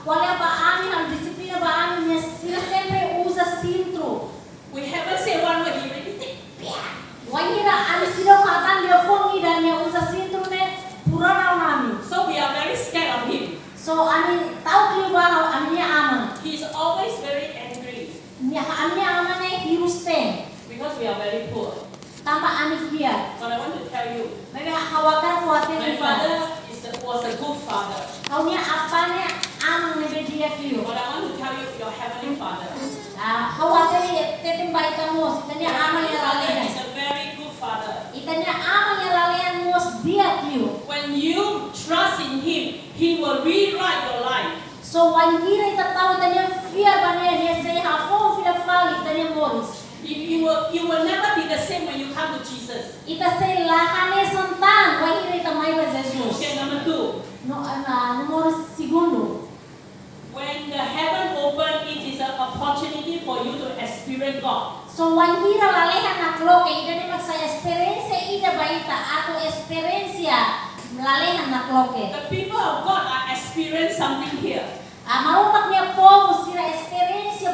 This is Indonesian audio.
Olha ba amin ang disiplina ba amin niya sila sempre usa sintro. We haven't said one word, he already take. Wahira ani sila katan dia fongi dan niya usa sintro ne purana namin. So we are very scared of him. So ani tahu kalian ba ani niya aman. He's always very angry Niya ani niya aman ne hirus pen. because we are very poor. Tanpa ani kia. But I want to tell you, Mereka khawatir my father was a good father. Kau niya apa niya aman ne dia kio. But I want to tell you, your heavenly father. Khawatir tetem baik kamu, itanya aman Your ya father lalean. is a very good father. Itanya aman ya lalean mus dia kio. When you trust in him, he will rewrite your life. So wangira ita tahu itanya fear banya dia say hafo fila fali itanya moris. You will never be the same when you come to Jesus. Ita say lahane santan wangira ita mai ba Jesus. Okay, number 2. Nomor segundo. When the heaven open, it is an opportunity for you to experience God. So wangira lalehan nakloke itanya magsa experience ida baita atau experience lalehan nakloke. The people of God are experiencing something here. Marupat niya po sila experience